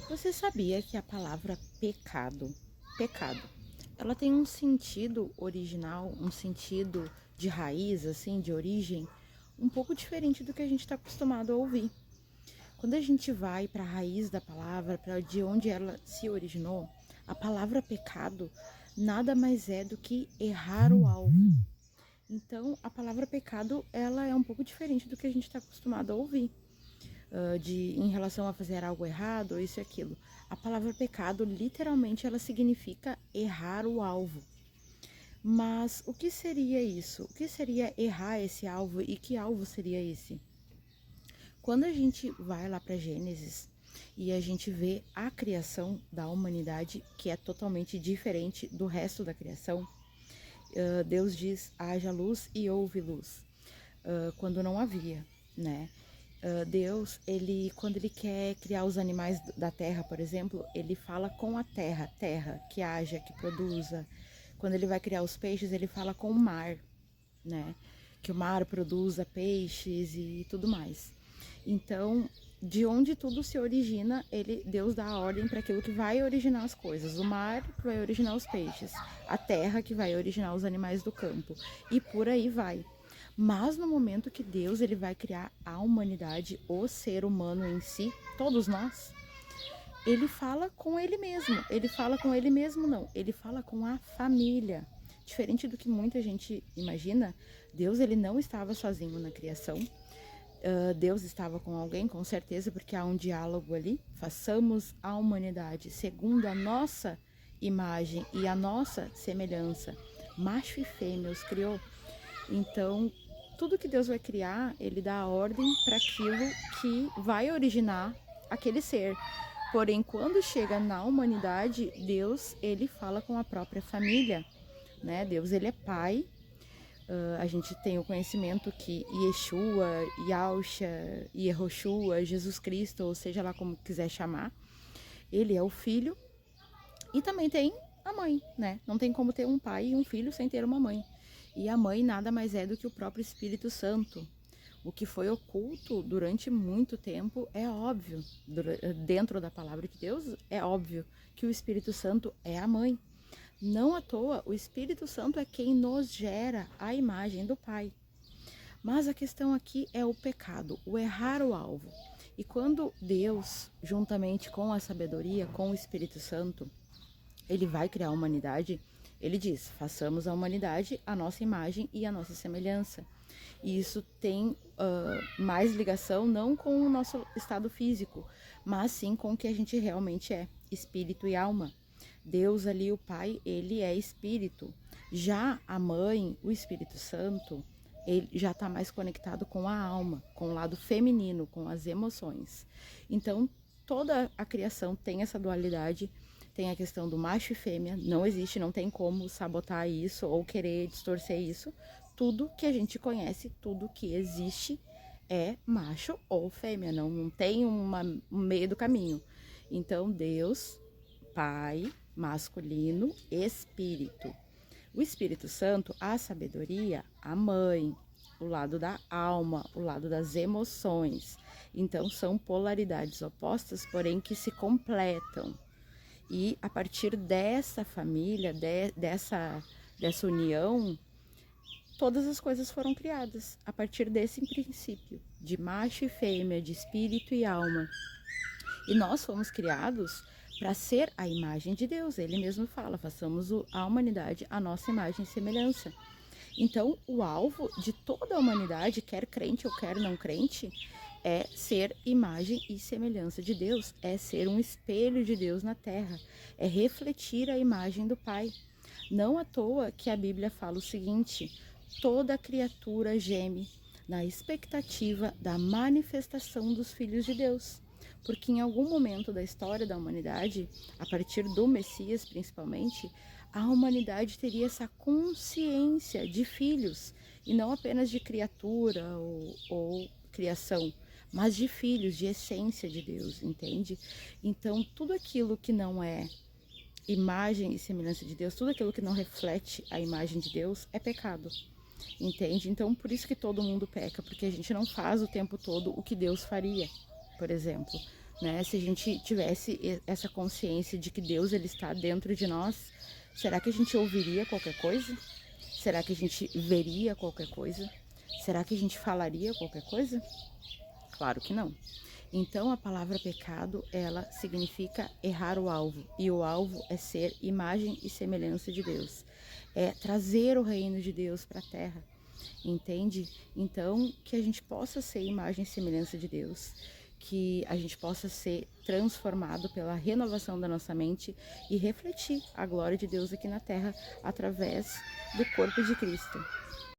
Você sabia que a palavra pecado, ela tem um sentido original, um sentido de raiz, assim, de origem, um pouco diferente do que a gente está acostumado a ouvir. Quando a gente vai para a raiz da palavra, para de onde ela se originou, a palavra pecado nada mais é do que errar o alvo. Então, a palavra pecado, ela é um pouco diferente do que a gente está acostumado a ouvir em relação a fazer algo errado, ou isso e aquilo. A palavra pecado, literalmente, ela significa errar o alvo. Mas o que seria isso? O que seria errar esse alvo e que alvo seria esse? Quando a gente vai lá para Gênesis e a gente vê a criação da humanidade, que é totalmente diferente do resto da criação, Deus diz: haja luz e houve luz, quando não havia, né? Deus, quando ele quer criar os animais da terra, por exemplo, ele fala com a terra, que haja, que produza. Quando ele vai criar os peixes, ele fala com o mar, né? Que o mar produza peixes e tudo mais. Então, de onde tudo se origina, Deus dá a ordem para aquilo que vai originar as coisas. O mar que vai originar os peixes, a terra que vai originar os animais do campo, e por aí vai. Mas no momento que Deus ele vai criar a humanidade, o ser humano em si, todos nós, ele fala com ele mesmo. Ele fala com ele mesmo, não. Ele fala com a família. Diferente do que muita gente imagina, Deus ele não estava sozinho na criação. Deus estava com alguém, com certeza, porque há um diálogo ali. Façamos a humanidade segundo a nossa imagem e a nossa semelhança. Macho e fêmea os criou. Então, tudo que Deus vai criar, ele dá a ordem para aquilo que vai originar aquele ser. Porém, quando chega na humanidade, Deus, ele fala com a própria família, né? Deus, ele é pai. A gente tem o conhecimento que Yeshua, Yahusha, Yehoshua, Jesus Cristo, ou seja lá como quiser chamar, ele é o filho. E também tem a mãe, né? Não tem como ter um pai e um filho sem ter uma mãe. E a mãe nada mais é do que o próprio Espírito Santo. O que foi oculto durante muito tempo é óbvio. Dentro da palavra de Deus, é óbvio que o Espírito Santo é a mãe. Não à toa, o Espírito Santo é quem nos gera a imagem do Pai. Mas a questão aqui é o pecado, o errar o alvo. E quando Deus, juntamente com a sabedoria, com o Espírito Santo, ele vai criar a humanidade, ele diz: façamos a humanidade a nossa imagem e a nossa semelhança. E isso tem mais ligação não com o nosso estado físico, mas sim com o que a gente realmente é, espírito e alma. Deus ali, o Pai, ele é espírito. Já a mãe, o Espírito Santo, ele já está mais conectado com a alma, com o lado feminino, com as emoções. Então, toda a criação tem essa dualidade. Tem a questão do macho e fêmea, não existe, não tem como sabotar isso ou querer distorcer isso. Tudo que a gente conhece, tudo que existe é macho ou fêmea, não tem um meio do caminho. Então, Deus, Pai, masculino, Espírito. O Espírito Santo, a sabedoria, a mãe, o lado da alma, o lado das emoções. Então, são polaridades opostas, porém que se completam. E a partir dessa família, dessa união, todas as coisas foram criadas. A partir desse princípio, de macho e fêmea, de espírito e alma. E nós fomos criados para ser a imagem de Deus. Ele mesmo fala: façamos a humanidade a nossa imagem e semelhança. Então, o alvo de toda a humanidade, quer crente ou quer não crente, é ser imagem e semelhança de Deus, é ser um espelho de Deus na terra, é refletir a imagem do Pai. Não à toa que a Bíblia fala o seguinte: toda criatura geme na expectativa da manifestação dos filhos de Deus. Porque em algum momento da história da humanidade, a partir do Messias principalmente, a humanidade teria essa consciência de filhos, e não apenas de criatura ou criação, mas de filhos, de essência de Deus, entende? Então, tudo aquilo que não é imagem e semelhança de Deus, tudo aquilo que não reflete a imagem de Deus é pecado, entende? Então, por isso que todo mundo peca, porque a gente não faz o tempo todo o que Deus faria, por exemplo. né? Se a gente tivesse essa consciência de que Deus ele está dentro de nós, será que a gente ouviria qualquer coisa? Será que a gente veria qualquer coisa? Será que a gente falaria qualquer coisa? Claro que não. Então a palavra pecado, ela significa errar o alvo, e o alvo é ser imagem e semelhança de Deus. É trazer o reino de Deus para a terra. Entende? Então, que a gente possa ser imagem e semelhança de Deus, que a gente possa ser transformado pela renovação da nossa mente e refletir a glória de Deus aqui na terra através do corpo de Cristo.